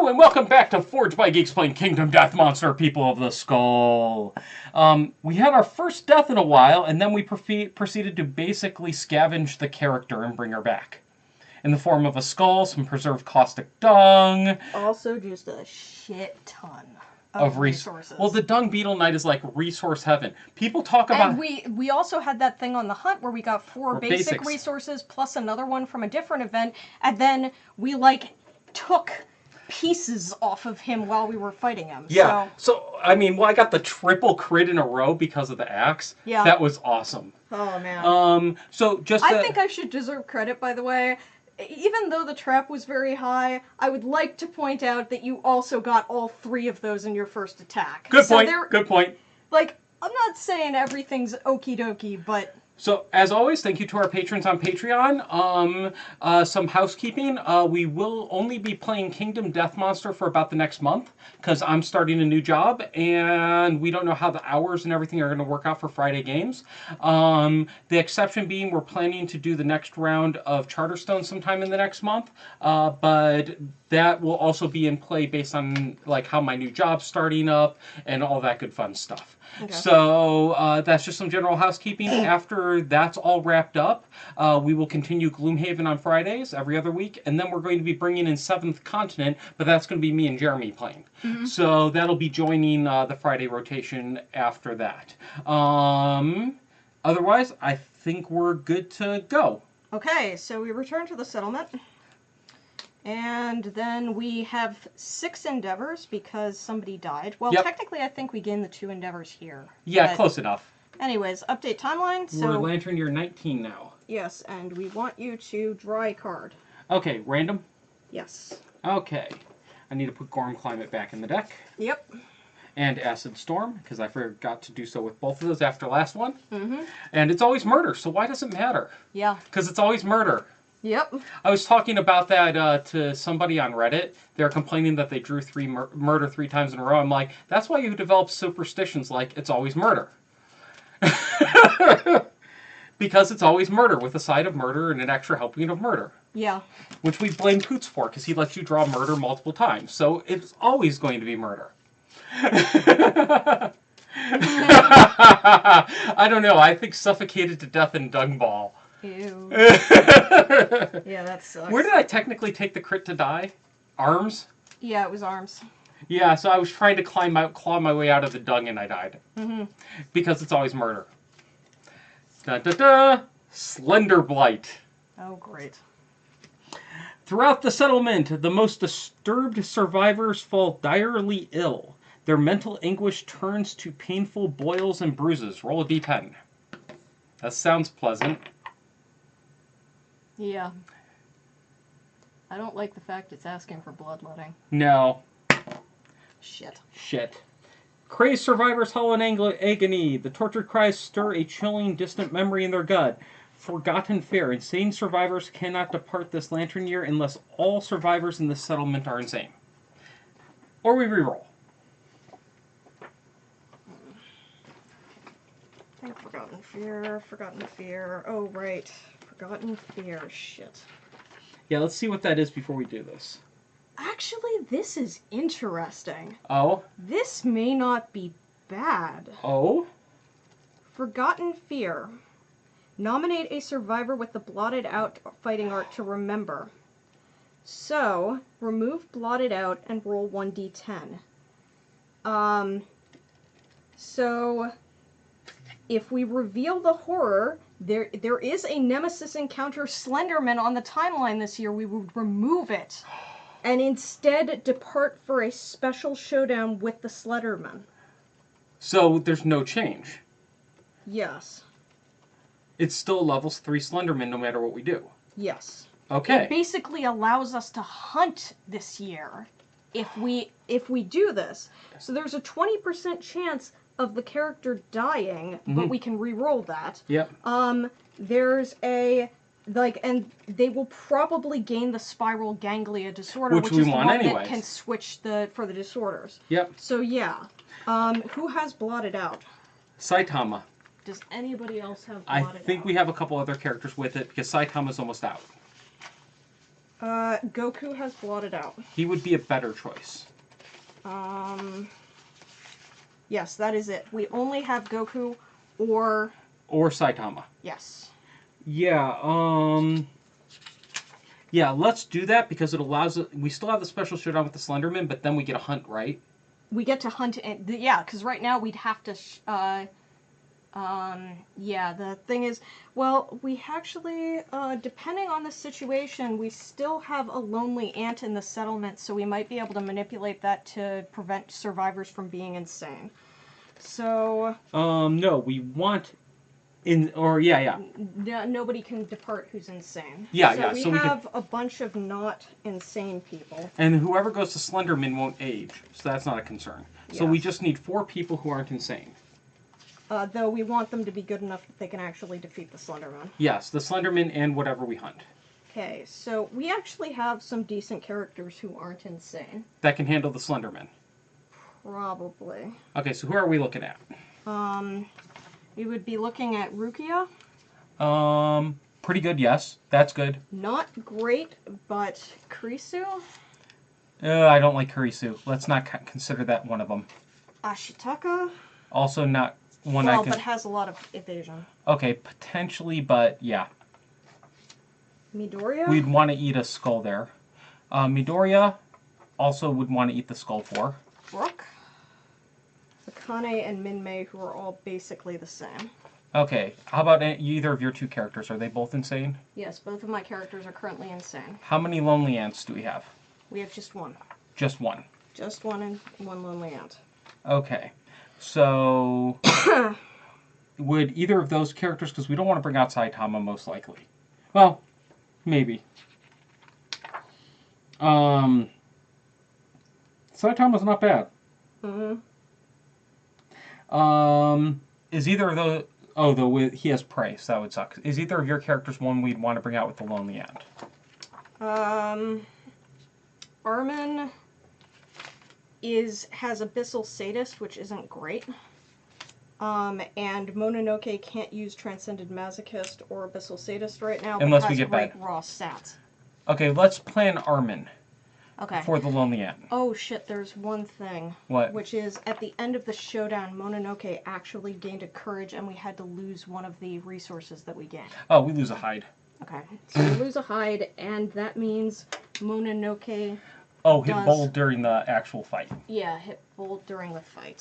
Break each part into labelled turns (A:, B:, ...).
A: Hello and welcome back to Forged by Geeks playing Kingdom Death Monster, People of the Skull. We had our first death in a while, and then we proceeded to basically scavenge the character and bring her back. In the form of a skull, some preserved caustic dung.
B: Also just a shit ton of resources.
A: Well, the Dung Beetle Knight is like resource heaven. People talk about...
B: And we also had that thing on the hunt where we got four basic resources plus another one from a different event, and then we, took pieces off of him while we were fighting him.
A: Yeah, so I mean, I got the triple crit in a row because of the axe.
B: Yeah.
A: That was awesome.
B: Oh, man.
A: So just
B: I think I should deserve credit, by the way. Even though the trap was very high, I would like to point out that you also got all three of those in your first attack.
A: Good point, good point.
B: I'm not saying everything's okie dokie, but...
A: So, as always, thank you to our patrons on Patreon. Some housekeeping. We will only be playing Kingdom Death Monster for about the next month, because I'm starting a new job, and we don't know how the hours and everything are going to work out for Friday games. The exception being we're planning to do the next round of Charterstone sometime in the next month, but that will also be in play based on how my new job's starting up and all that good fun stuff. Okay. So that's just some general housekeeping. After that's all wrapped up, we will continue Gloomhaven on Fridays every other week, and then we're going to be bringing in Seventh Continent, but that's going to be me and Jeremy playing. Mm-hmm. So that'll be joining the Friday rotation after that. Otherwise, I think we're good to go.
B: Okay, so we return to the settlement. And then we have 6 endeavors because somebody died. Well, Technically, I think we gained the 2 endeavors here.
A: Yeah, close enough.
B: Anyways, update timeline. So
A: we're Lantern Year 19 now.
B: Yes, and we want you to draw a card.
A: Okay, random?
B: Yes.
A: Okay. I need to put Gorm Climate back in the deck.
B: Yep.
A: And Acid Storm, because I forgot to do so with both of those after last one.
B: Mm-hmm.
A: And it's always murder, so why does it matter?
B: Yeah.
A: Because it's always murder.
B: Yep.
A: I was talking about that to somebody on Reddit. They're complaining that they drew murder 3 times in a row. I'm like, that's why you develop superstitions like it's always murder. Because it's always murder with a side of murder and an extra helping of murder.
B: Yeah.
A: Which we blame Poots for because he lets you draw murder multiple times. So it's always going to be murder. I don't know. I think suffocated to death in Dung Ball.
B: Ew. Yeah, that sucks.
A: Where did I technically take the crit to die? Arms?
B: Yeah, it was arms.
A: Yeah, so I was trying to claw my way out of the dung and I died. Mm-hmm. Because it's always murder. Da-da-da! Slender Blight.
B: Oh, great.
A: Throughout the settlement, the most disturbed survivors fall direly ill. Their mental anguish turns to painful boils and bruises. Roll a d10. That sounds pleasant.
B: Yeah. I don't like the fact it's asking for bloodletting.
A: No.
B: Shit.
A: Crazed survivors howl in agony. The tortured cries stir a chilling, distant memory in their gut. Forgotten fear. Insane survivors cannot depart this lantern year unless all survivors in the settlement are insane. Or we reroll.
B: I think Forgotten Fear. Oh, right. Forgotten Fear. Shit.
A: Yeah, let's see what that is before we do this.
B: Actually, this is interesting.
A: Oh?
B: This may not be bad.
A: Oh?
B: Forgotten Fear. Nominate a survivor with the blotted out fighting art to remember. So, remove blotted out and roll 1d10. So, if we reveal the horror, there is a Nemesis encounter Slenderman on the timeline this year. We would remove it. And instead depart for a special showdown with the Slenderman.
A: So there's no change.
B: Yes.
A: It's still levels 3 Slenderman no matter what we do.
B: Yes.
A: Okay.
B: It basically allows us to hunt this year if we do this. So there's a 20% chance of the character dying, but we can re-roll that.
A: Yep.
B: There's a and they will probably gain the spiral ganglia disorder, which is the one that can switch for the disorders.
A: Yep.
B: So yeah. Who has blotted out?
A: Saitama.
B: Does anybody else have blotted out?
A: I think we have a couple other characters with it because Saitama's almost out.
B: Goku has blotted out.
A: He would be a better choice.
B: Yes, that is it. We only have Goku or
A: Saitama.
B: yes.
A: Yeah, yeah, let's do that because it allows us... We still have the special showdown with the Slenderman, but then we get a hunt, right?
B: We get to hunt it. Yeah, because right now we'd have to... yeah, the thing is... Well, we actually, depending on the situation, we still have a lonely ant in the settlement, so we might be able to manipulate that to prevent survivors from being insane. So...
A: No, we want... Yeah.
B: Nobody can depart who's insane.
A: Yeah.
B: So we have a bunch of not insane people.
A: And whoever goes to Slenderman won't age, so that's not a concern. So we
B: Yes.
A: just need 4 people who aren't insane.
B: Though we want them to be good enough that they can actually defeat the Slenderman.
A: Yes, the Slenderman and whatever we hunt.
B: Okay, so we actually have some decent characters who aren't insane.
A: That can handle the Slenderman.
B: Probably.
A: Okay, so who are we looking at?
B: We would be looking at Rukia.
A: Pretty good, yes. That's good.
B: Not great, but Kurisu.
A: I don't like Kurisu. Let's not consider that one of them.
B: Ashitaka.
A: Also not one I
B: Well,
A: can...
B: but has a lot of evasion.
A: Okay, potentially, but yeah.
B: Midoriya.
A: We'd want to eat a skull there. Midoriya also would want to eat the skull for.
B: Brook. Akane and Minmay, who are all basically the same.
A: Okay, how about either of your 2 characters? Are they both insane?
B: Yes, both of my characters are currently insane.
A: How many lonely ants do we have?
B: We have just one.
A: Just one.
B: Just one and one lonely ant.
A: Okay, so would either of those characters, because we don't want to bring out Saitama most likely. Well, maybe. Saitama's not bad.
B: Mm-hmm.
A: Is either of those... Oh, though he has prey, so that would suck. Is either of your characters one we'd want to bring out with the lonely ant?
B: Armin has Abyssal Sadist, which isn't great. And Mononoke can't use Transcended Masochist or Abyssal Sadist right now,
A: Unless
B: but
A: we
B: has
A: get
B: great
A: bad.
B: raw stats.
A: Okay, let's plan Armin
B: Okay.
A: for the lonely ant.
B: Oh shit, there's one thing.
A: What?
B: Which is, at the end of the showdown, Mononoke actually gained a courage and we had to lose one of the resources that we gained.
A: Oh, we lose a hide.
B: Okay, so we lose a hide, and that means Mononoke...
A: Oh, hit bold during the actual fight.
B: Yeah, hit bold during the fight.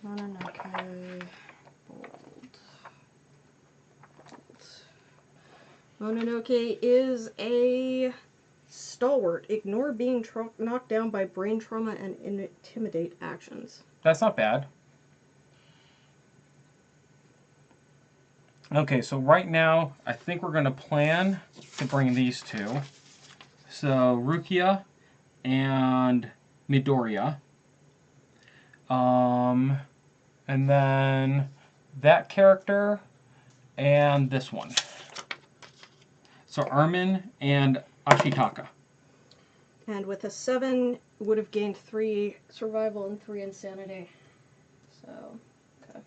B: Mononoke... Bold. Mononoke is a stalwart. Ignore being knocked down by brain trauma and intimidate actions.
A: That's not bad. Okay, so right now, I think we're going to plan to bring these 2. So, Rukia and Midoriya. And then that character and this one. So, Armin and Ashitaka.
B: And with a 7, would have gained 3 survival and 3 insanity. So, okay.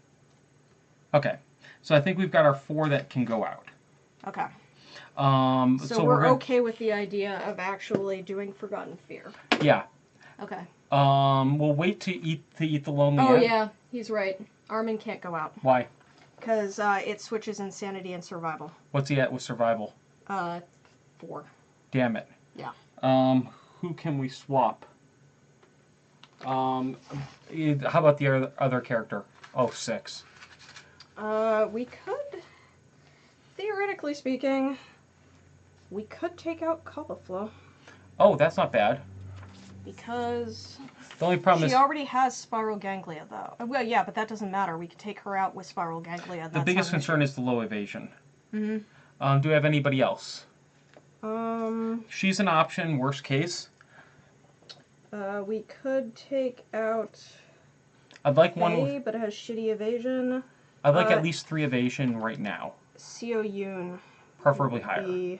A: Okay, so I think we've got our 4 that can go out.
B: Okay.
A: So
B: we're okay with the idea of actually doing Forgotten Fear.
A: Yeah.
B: Okay.
A: We'll wait to eat the lonely ant.
B: Oh yeah, he's right. Armin can't go out.
A: Why?
B: Because it switches insanity and survival.
A: What's he at with survival?
B: 4.
A: Damn it.
B: Yeah.
A: Who can we swap? How about the other character? Oh, 6.
B: We could, theoretically speaking, we could take out Cauliflow.
A: Oh, that's not bad.
B: Because
A: the only problem
B: she
A: is
B: already has Spiral Ganglia, though. Well, yeah, but that doesn't matter. We could take her out with Spiral Ganglia.
A: The biggest concern is the low evasion.
B: Mm-hmm.
A: Do we have anybody else?
B: She's
A: an option, worst case.
B: We could take out
A: I'd like
B: Faye,
A: one,
B: but it has shitty evasion.
A: I'd like at least 3 evasion right now.
B: Seo Yoon.
A: Preferably higher.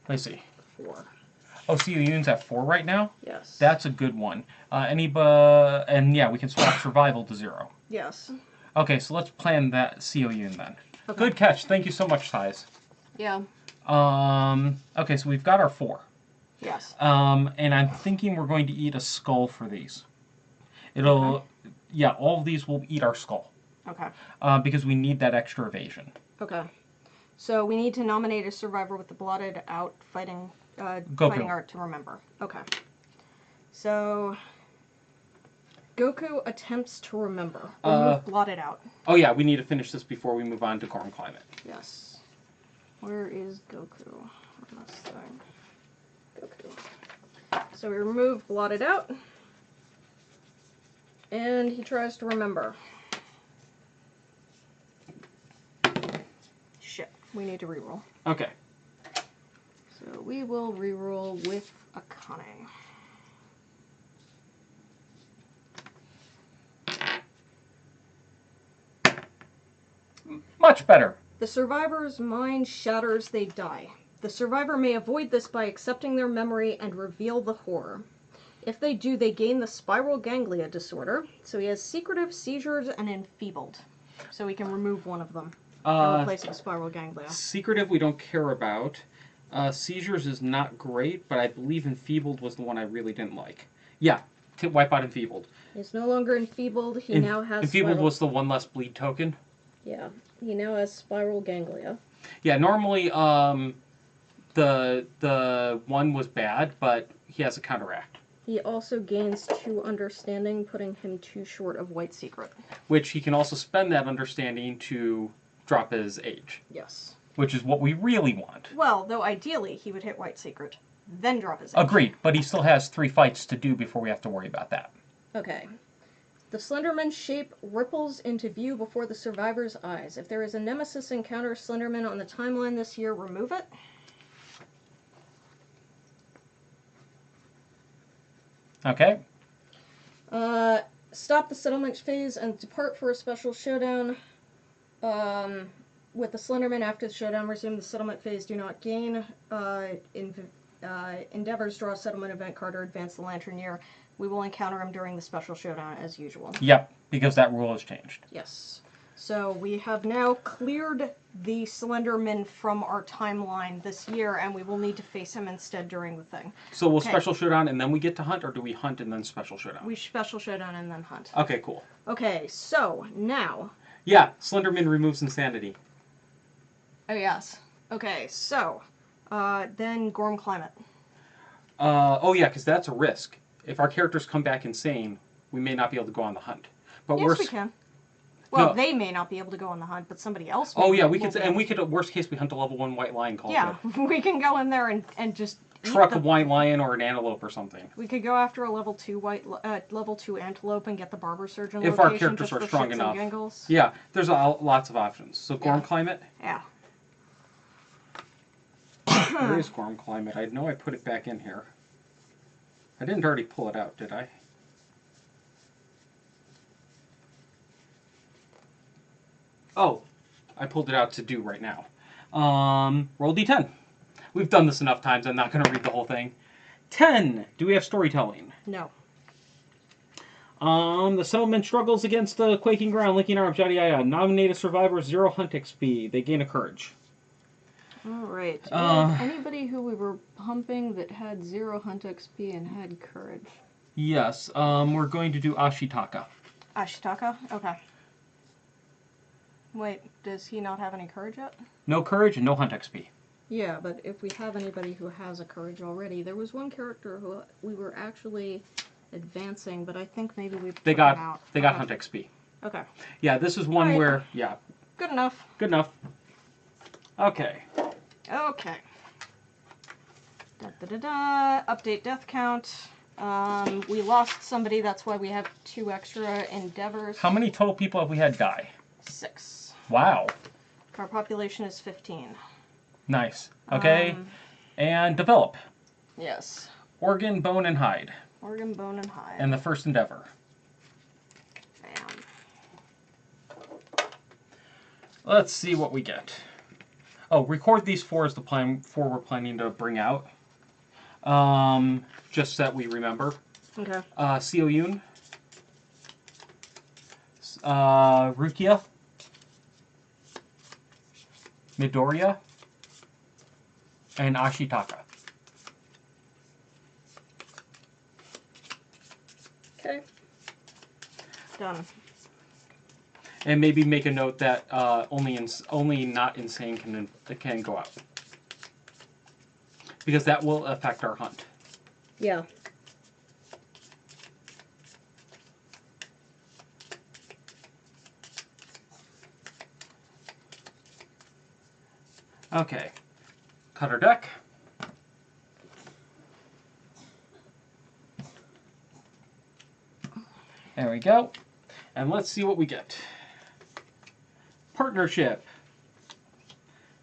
A: Let's see.
B: 4.
A: Oh, Seo Yoon's at 4 right now?
B: Yes.
A: That's a good one. And yeah, we can swap survival to 0.
B: Yes.
A: Okay, so let's plan that Seo Yoon then.
B: Okay.
A: Good catch. Thank you so much, Thais.
B: Yeah.
A: Okay, so we've got our 4.
B: Yes.
A: And I'm thinking we're going to eat a skull for these. It'll, yeah, all of these will eat our skull.
B: Okay.
A: Because we need that extra evasion.
B: Okay. So we need to nominate a survivor with the blotted out fighting
A: Goku.
B: art to remember. Okay. So Goku attempts to remember. Remove blotted out.
A: Oh yeah, we need to finish this before we move on to Gorm Climate.
B: Yes. Where is Goku on this thing? Goku. So we remove blotted out. And he tries to remember. Shit. We need to reroll.
A: Okay.
B: So we will reroll with Akane.
A: Much better.
B: The survivor's mind shatters, they die. The survivor may avoid this by accepting their memory and reveal the horror. If they do, they gain the spiral ganglia disorder. So he has secretive, seizures, and enfeebled. So we can remove one of them and replace it with spiral ganglia.
A: Secretive we don't care about. Seizures is not great, but I believe enfeebled was the one I really didn't like. Yeah, wipe out enfeebled.
B: He's no longer enfeebled. He now has
A: enfeebled was the one less bleed token.
B: Yeah, he now has spiral ganglia.
A: Yeah, normally the one was bad, but he has a counteract.
B: He also gains 2 understanding, putting him 2 short of white secret.
A: Which he can also spend that understanding to drop his age.
B: Yes.
A: Which is what we really want.
B: Well, though ideally he would hit white secret, then drop his age.
A: Agreed, but he still has 3 fights to do before we have to worry about that.
B: Okay. The Slenderman shape ripples into view before the survivor's eyes. If there is a nemesis encounter Slenderman on the timeline this year, remove it.
A: Okay.
B: Stop the settlement phase and depart for a special showdown. With the Slenderman after the showdown, resume the settlement phase. Do not gain endeavors, draw a settlement event card, or advance the lantern year. We will encounter him during the special showdown as usual.
A: Yep, because that rule has changed.
B: Yes. So we have now cleared the Slenderman from our timeline this year, and we will need to face him instead during the thing.
A: So we'll special showdown and then we get to hunt, or do we hunt and then special showdown?
B: We special showdown and then hunt.
A: Okay, cool.
B: Okay, so now...
A: Yeah, Slenderman removes insanity.
B: Oh, yes. Okay, so, then Gorm Climate.
A: Oh yeah, because that's a risk. If our characters come back insane, we may not be able to go on the hunt. But
B: yes, we can. Well,
A: no.
B: They may not be able to go on the hunt, but somebody else may.
A: Oh yeah, we could, and we could, worst case, we hunt a level 1 white lion called.
B: Yeah, we can go in there and just
A: truck a white lion or an antelope or something.
B: We could go after a level 2 level 2 antelope and get the barber surgeon
A: if
B: location
A: our characters
B: just
A: are
B: for
A: strong
B: shits
A: enough.
B: and giggles.
A: Yeah, there's lots of options. So Gorm Climate.
B: Yeah.
A: Where is Gorm Climate? I know I put it back in here. I didn't already pull it out, did I? Oh, I pulled it out to do right now. Roll D10. We've done this enough times, I'm not going to read the whole thing. 10. Do we have storytelling?
B: No.
A: The settlement struggles against the quaking ground, linking arms, yada yada. Nominate a survivor, 0 hunt XP. They gain a courage.
B: Alright. Anybody who we were humping that had 0 hunt XP and had courage?
A: Yes. We're going to do Ashitaka.
B: Ashitaka? Okay. Wait, does he not have any courage yet?
A: No courage and no hunt XP.
B: Yeah, but if we have anybody who has a courage already, there was one character who we were actually advancing, but I think maybe we
A: they got hunt XP.
B: Okay.
A: Yeah, this is one where
B: Good enough.
A: Good enough. Okay.
B: Okay. Update death count. We lost somebody, that's why we have 2 extra endeavors.
A: How many total people have we had die?
B: 6.
A: Wow.
B: Our population is 15.
A: Nice. Okay. And develop.
B: Yes.
A: Organ, bone, and hide.
B: Organ, bone, and hide.
A: And the first endeavor.
B: Bam.
A: Let's see what we get. Oh, record these 4 as the 4 we're planning to bring out. Just so that we remember.
B: Okay.
A: Seoyun. Rukia. Midoriya. and Ashitaka.
B: Okay. Done.
A: And maybe make a note that only not insane can go out, because that will affect our hunt.
B: Yeah.
A: Okay. Cut our deck. There we go. And let's see what we get. Partnership.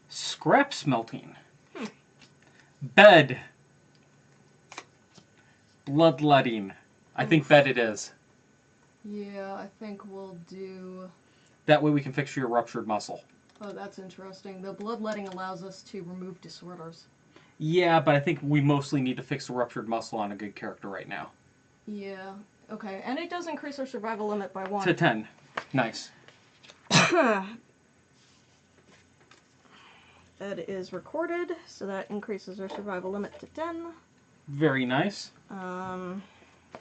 A: Scrap smelting. Bed. Bloodletting. I think bed it is.
B: Yeah, I think we'll do...
A: That way we can fix your ruptured muscle.
B: Oh, that's interesting. The bloodletting allows us to remove disorders.
A: Yeah, but I think we mostly need to fix the ruptured muscle on a good character right now.
B: Yeah. Okay, and it does increase our survival limit by 1.
A: To 10. Nice.
B: That is recorded, so that increases our survival limit to 10.
A: Very nice.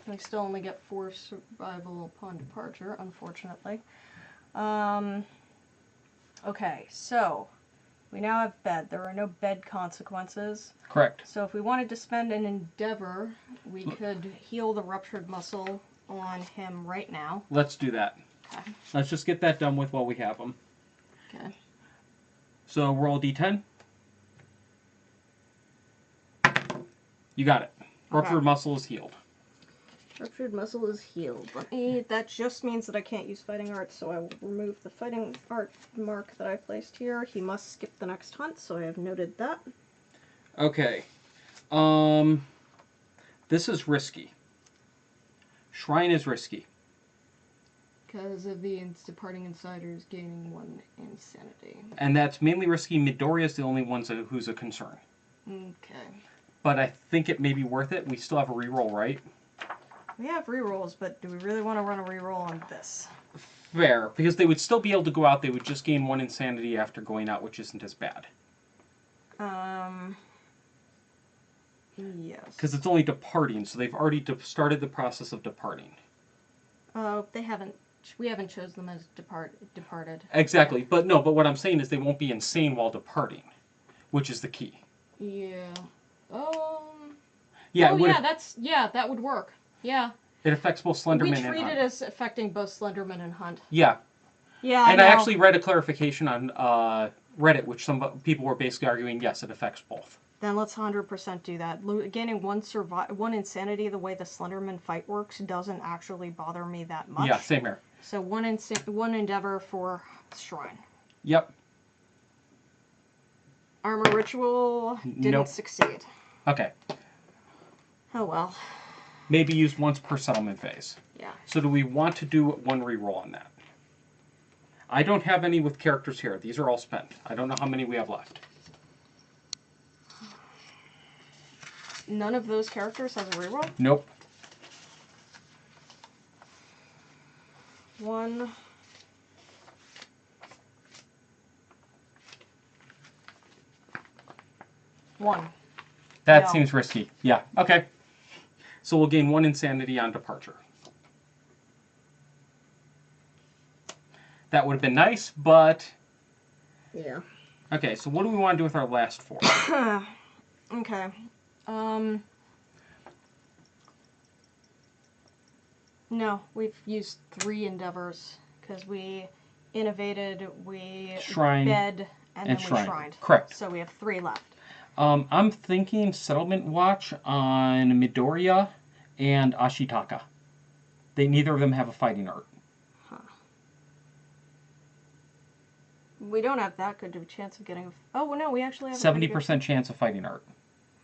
B: We still only get 4 survival upon departure, unfortunately. Okay, so we now have bed. There are no bed consequences.
A: Correct.
B: So if we wanted to spend an endeavor, we could heal the ruptured muscle on him right now.
A: Let's do that.
B: Okay.
A: Let's just get that done with while we have them.
B: Okay.
A: So roll d10. You got it. Ruptured muscle is healed.
B: Ruptured muscle is healed. That just means that I can't use fighting art, so I will remove the fighting art mark that I placed here. He must skip the next hunt, so I have noted that.
A: Okay. This is risky. Shrine is risky.
B: Because of the departing insiders gaining 1 insanity.
A: And that's mainly risky. Midoriya is the only one who's a concern.
B: Okay.
A: But I think it may be worth it. We still have a reroll, right?
B: We have rerolls, but do we really want to run a reroll on this?
A: Fair, because they would still be able to go out. They would just gain 1 insanity after going out, which isn't as bad.
B: Yes.
A: Because it's only departing, so they've already started the process of departing.
B: Oh, they haven't. We haven't chosen them as departed.
A: Exactly, yeah. But what I'm saying is they won't be insane while departing, which is the key.
B: Yeah.
A: Yeah.
B: Oh, yeah, that would work. Yeah.
A: It affects both Slenderman and Hunt.
B: We treat it as affecting both Slenderman and Hunt.
A: Yeah.
B: Yeah,
A: and I actually read a clarification on Reddit, which some people were basically arguing, yes, it affects both.
B: Then let's 100% do that. Gaining 1 insanity the way the Slenderman fight works doesn't actually bother me that much.
A: Yeah, same here.
B: So 1 endeavor for Shrine.
A: Yep.
B: Armor Ritual didn't succeed.
A: Okay.
B: Oh well.
A: Maybe used once per settlement phase.
B: Yeah.
A: So do we want to do 1 reroll on that? I don't have any with characters here. These are all spent. I don't know how many we have left.
B: None of those characters has a reroll?
A: Nope.
B: 1.
A: That seems risky. Yeah, okay. So we'll gain 1 insanity on departure. That would have been nice, but...
B: Yeah.
A: Okay, so what do we want to do with our last 4?
B: Okay. No, we've used 3 endeavors, because we innovated, we
A: Shrine,
B: bed, and then
A: shrine.
B: We shrined.
A: Correct.
B: So we have 3 left.
A: I'm thinking Settlement Watch on Midoriya and Ashitaka. Neither of them have a fighting art.
B: Huh. We don't have that good of a chance of getting... Oh, well, no, we actually have
A: 70% chance of fighting art.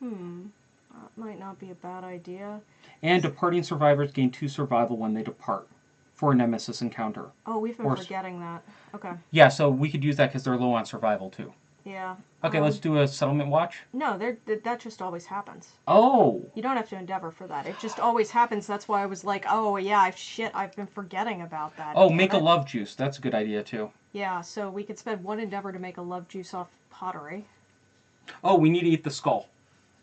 B: That might not be a bad idea.
A: And departing survivors gain 2 survival when they depart for a nemesis encounter.
B: Oh, we've been forgetting that. Okay.
A: Yeah, so we could use that because they're low on survival, too.
B: Yeah.
A: Okay, let's do a Settlement Watch.
B: No, that just always happens.
A: Oh!
B: You don't have to endeavor for that. It just always happens. That's why I was like, oh, yeah, I've been forgetting about that.
A: Oh, make a love juice. That's a good idea, too.
B: Yeah, so we could spend 1 endeavor to make a love juice off pottery.
A: Oh, we need to eat the skull.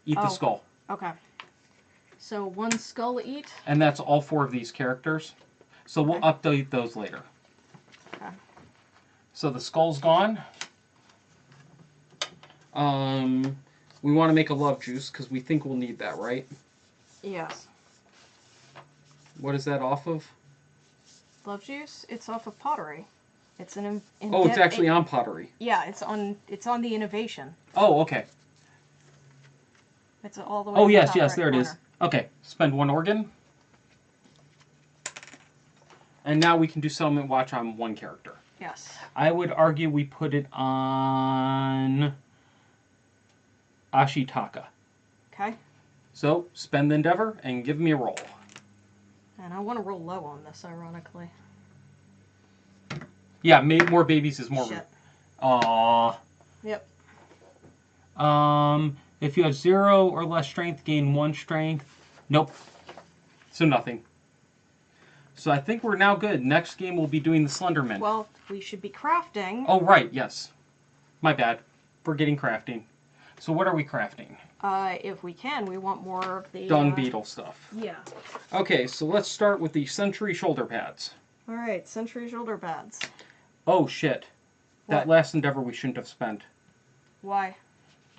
A: Eat the
B: Oh.
A: skull.
B: Okay. So 1 skull eat.
A: And that's all 4 of these characters. So we'll update those later.
B: Okay.
A: So the skull's gone. We want to make a love juice because we think we'll need that, right?
B: Yes.
A: What is that off of?
B: Love juice? It's off of pottery. It's an.
A: Oh, it's actually on pottery.
B: Yeah, it's on the innovation.
A: Oh, okay.
B: It's all the way.
A: Oh,
B: to
A: yes,
B: the top
A: yes,
B: right
A: there it is.
B: corner.
A: Okay, spend 1 organ. And now we can do settlement watch on 1 character.
B: Yes.
A: I would argue we put it on Ashitaka.
B: Okay.
A: So, spend the endeavor and give me a roll.
B: And I want to roll low on this, ironically.
A: Yeah, more babies is more.
B: Shit.
A: Aww.
B: Yep.
A: If you have 0 or less strength, gain 1 strength. Nope. So nothing. So I think we're now good. Next game we'll be doing the Slenderman.
B: Well, we should be crafting.
A: Oh, right, yes. My bad. Forgetting crafting. So what are we crafting?
B: If we can, we want more of the...
A: Dung beetle stuff.
B: Yeah.
A: Okay, so let's start with the Sentry shoulder pads.
B: Alright, Sentry shoulder pads.
A: Oh, shit. That
B: What?
A: last endeavor we shouldn't have spent.
B: Why?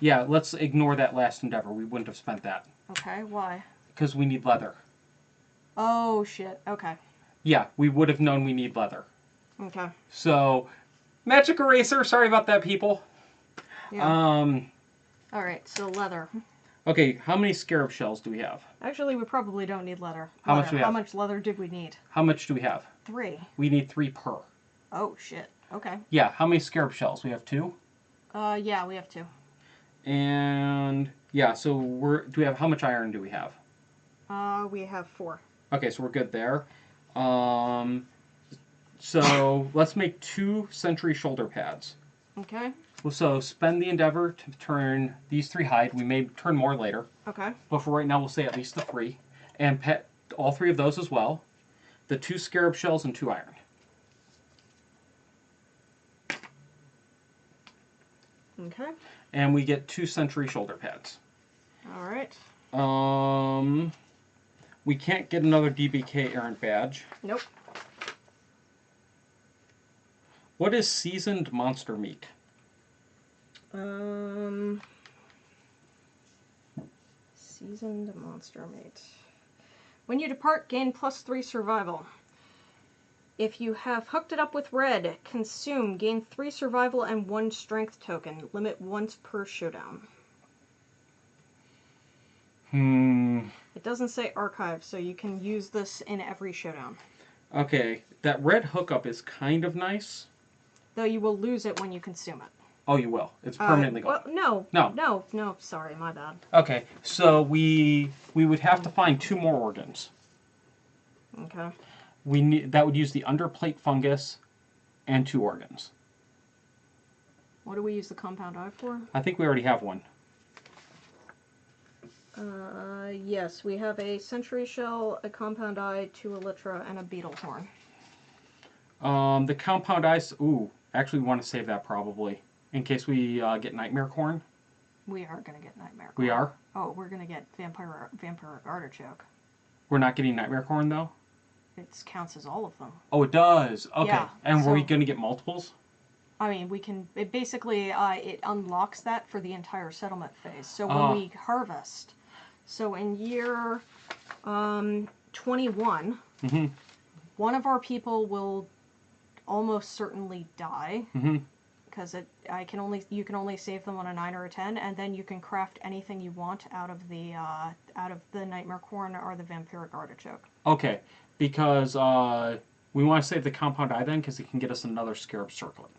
A: Yeah, let's ignore that last endeavor. We wouldn't have spent that.
B: Okay, why?
A: Because we need leather.
B: Oh, shit. Okay.
A: Yeah, we would have known we need leather.
B: Okay.
A: So, magic eraser. Sorry about that, people.
B: Yeah. Alright, so leather.
A: Okay, how many scarab shells do we have?
B: Actually, we probably don't need leather.
A: How much do we have?
B: How much leather did we need?
A: How much do we have?
B: 3.
A: We need 3 per.
B: Oh, shit. Okay.
A: Yeah, how many scarab shells? We have 2?
B: Yeah, we have 2.
A: And, yeah, so do we have, how much iron do we have?
B: We have 4.
A: Okay, so we're good there. So let's make 2 sentry shoulder pads.
B: Okay.
A: So spend the endeavor to turn these 3 hide. We may turn more later.
B: Okay.
A: But for right now, we'll say at least the 3. And pet all 3 of those as well. The 2 scarab shells and 2 iron.
B: Okay.
A: And we get 2 sentry shoulder pads.
B: Alright.
A: We can't get another DBK errant badge.
B: Nope.
A: What is seasoned monster meat?
B: Seasoned monster meat. When you depart, gain +3 survival. If you have hooked it up with red, consume, gain 3 survival and 1 strength token. Limit once per showdown. It doesn't say archive, so you can use this in every showdown.
A: Okay, that red hookup is kind of nice.
B: Though you will lose it when you consume it.
A: Oh, you will. It's permanently gone.
B: Well, no, sorry, my bad.
A: Okay, so we would have to find 2 more organs.
B: Okay.
A: That would use the underplate fungus and 2 organs.
B: What do we use the compound eye for?
A: I think we already have one.
B: Yes, we have a sentry shell, a compound eye, 2 elytra, and a beetle horn.
A: The compound eyes. Ooh, actually, we want to save that probably in case we get nightmare corn.
B: We are gonna get nightmare corn.
A: We are.
B: Oh, we're gonna get vampiric artichoke.
A: We're not getting nightmare corn though.
B: It counts as all of them.
A: Oh, it does. Okay.
B: Yeah,
A: And were we
B: so-
A: going to get multiples?
B: I mean, we can. It basically it unlocks that for the entire settlement phase. So when we harvest, so in year 21, one of our people will almost certainly die because you can only save them on a 9 or a 10, and then you can craft anything you want out of the nightmare corn or the vampiric artichoke.
A: Okay, because we want to save the compound eye then because it can get us another scarab circlet.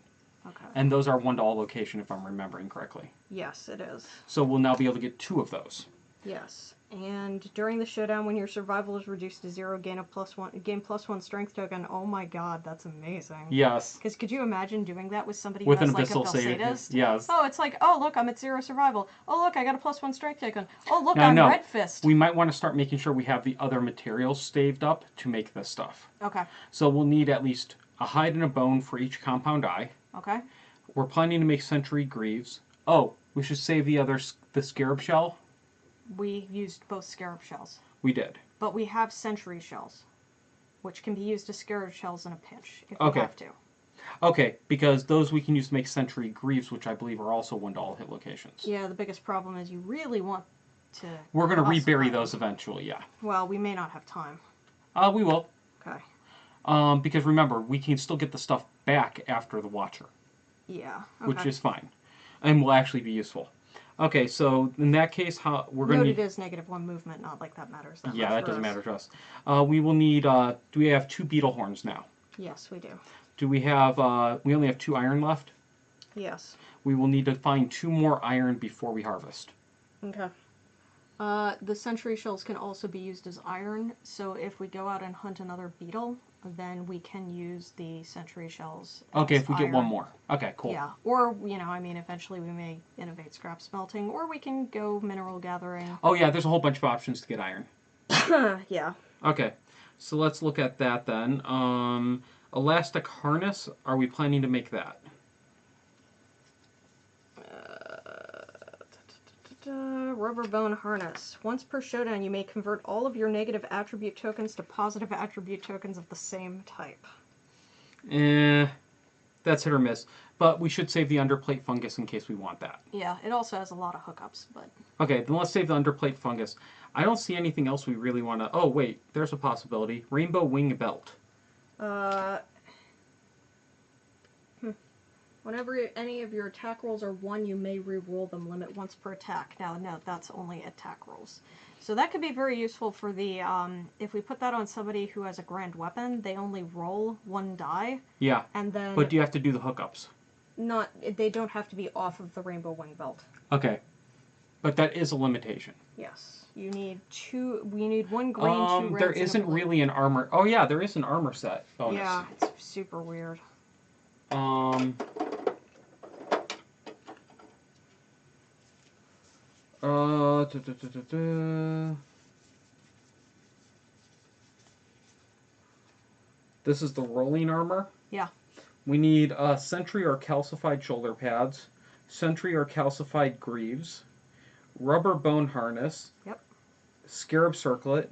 B: Okay.
A: And those are 1-to-all location if I'm remembering correctly.
B: Yes, it is.
A: So we'll now be able to get 2 of those.
B: Yes. And during the showdown, when your survival is reduced to 0, gain +1 strength token. Oh my god, that's amazing.
A: Yes.
B: Because could you imagine doing that with somebody
A: With
B: who has
A: an
B: like a
A: abyssal save.
B: Belsadist?
A: Yes.
B: Oh, it's like, oh look, I'm at 0 survival. Oh look, I got a +1 strength token. Oh look,
A: Now,
B: I'm
A: no.
B: red fist.
A: We might want to start making sure we have the other materials staved up to make this stuff.
B: Okay.
A: So we'll need at least a hide and a bone for each compound eye.
B: Okay.
A: We're planning to make sentry greaves. Oh, We should save the scarab shell.
B: We used both scarab shells.
A: We did.
B: But we have sentry shells, which can be used as scarab shells in a pinch, if
A: Okay.
B: we have to.
A: Okay, because those we can use to make sentry greaves, which I believe are also 1 to all hit locations.
B: Yeah, the biggest problem is you really want to...
A: We're going to rebury
B: them.
A: those eventually, yeah.
B: Well, we may not have time.
A: We will.
B: Okay.
A: Because remember, we can still get the stuff back after the Watcher.
B: Yeah. Okay.
A: Which is fine. And will actually be useful. Okay, so in that case, how we're going to need...
B: Noted as -1 movement, not like that matters that
A: Yeah,
B: much
A: that
B: for
A: doesn't
B: us.
A: matter to us. We will need... do we have 2 beetle horns now?
B: Yes, we do.
A: Do we have... we only have 2 iron left?
B: Yes.
A: We will need to find 2 more iron before we harvest.
B: Okay. The sentry shells can also be used as iron, so if we go out and hunt another beetle, then we can use the sentry shells
A: Okay,
B: as
A: if we get
B: iron.
A: 1 more. Okay, cool.
B: Yeah, or, you know, I mean, eventually we may innovate scrap smelting, or we can go mineral gathering.
A: Oh yeah, there's a whole bunch of options to get iron.
B: Yeah.
A: Okay, so let's look at that then. Elastic harness, are we planning to make that?
B: Rubber bone harness. Once per showdown, you may convert all of your negative attribute tokens to positive attribute tokens of the same type.
A: That's hit or miss. But we should save the underplate fungus in case we want that.
B: Yeah, it also has a lot of hookups, but...
A: Okay, then let's save the underplate fungus. I don't see anything else we really want to... Oh, wait, there's a possibility. Rainbow wing belt.
B: Whenever any of your attack rolls are 1, you may re-roll them, limit once per attack. Now, no, that's only attack rolls. So that could be very useful for the, if we put that on somebody who has a grand weapon, they only roll 1 die.
A: Yeah,
B: and then
A: but do you have to do the hookups?
B: They don't have to be off of the rainbow wing belt.
A: Okay, but that is a limitation.
B: Yes. You need 2, we need 1 green, 2 reds,
A: there
B: and a
A: isn't
B: blue.
A: really an armor... Oh yeah, there is an armor set bonus.
B: Yeah, it's super weird.
A: This is the rolling armor.
B: Yeah.
A: We need sentry or calcified shoulder pads, sentry or calcified greaves, rubber bone harness.
B: Yep.
A: Scarab circlet,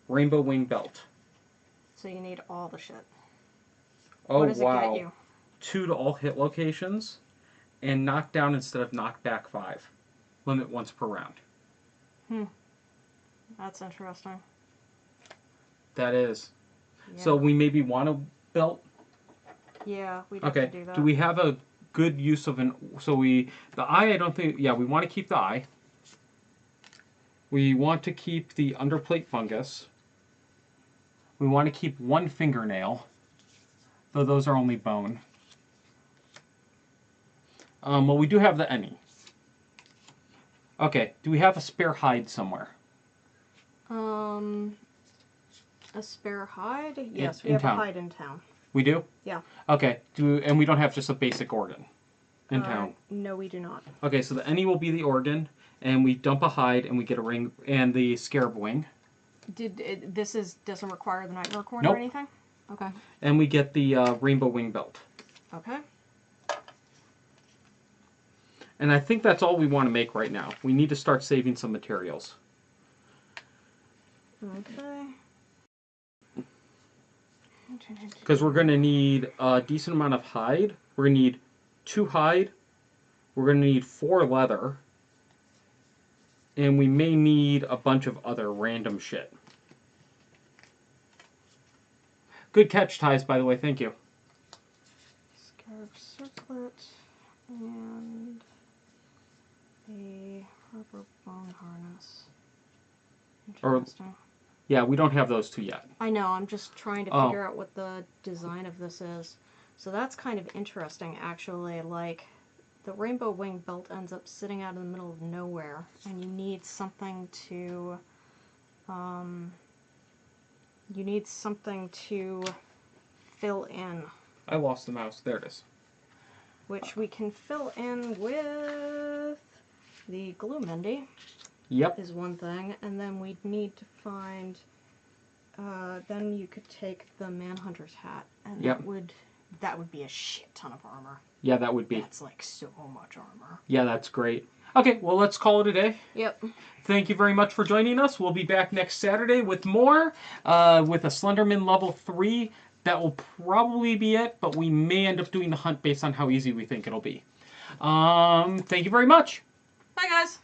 A: rainbow wing belt.
B: So you need all the shit.
A: Oh,
B: what does
A: wow.
B: it get you?
A: 2 to all hit locations, and knockdown instead of knockback 5. Limit once per round.
B: That's interesting.
A: That is.
B: Yeah.
A: So we maybe want a belt?
B: Yeah, we'd have to do that.
A: Do we have a good use of an... So the eye, I don't think... Yeah, we want to keep the eye. We want to keep the underplate fungus. We want to keep 1 fingernail, though those are only bone. Well, we do have the any. Okay, do we have a spare hide somewhere?
B: A spare hide? Yes, we
A: in
B: have
A: town.
B: a hide in town.
A: We do?
B: Yeah.
A: Okay, and we don't have just a basic organ in town?
B: No, we do not.
A: Okay, so the any will be the organ, and we dump a hide, and we get a ring, and the scarab wing.
B: Doesn't require the nightmare corn
A: Nope.
B: or anything? Okay.
A: And we get the rainbow wing belt.
B: Okay.
A: And I think that's all we want to make right now. We need to start saving some materials.
B: Okay.
A: Because we're going to need a decent amount of hide. We're going to need 2 hide. We're going to need 4 leather. And we may need a bunch of other random shit. Good catch, Ties, by the way. Thank you.
B: Scarab circlet and a rubber bone harness. Interesting.
A: Yeah, we don't have those 2 yet.
B: I know, I'm just trying to figure out what the design of this is. So that's kind of interesting, actually. Like, the rainbow wing belt ends up sitting out in the middle of nowhere, and you need something to, fill in.
A: I lost the mouse. There it is.
B: Which we can fill in with the glue Mindy.
A: Yep.
B: Is one thing, and then we'd need to find, then you could take the Manhunter's hat, and
A: Yep.
B: that would that would be a shit ton of armor.
A: Yeah, that would be.
B: That's like so much armor.
A: Yeah, that's great. Okay, well, let's call it a day.
B: Yep.
A: Thank you very much for joining us. We'll be back next Saturday with more, with a Slenderman level 3. That will probably be it, but we may end up doing the hunt based on how easy we think it'll be. Thank you very much.
B: Bye, guys.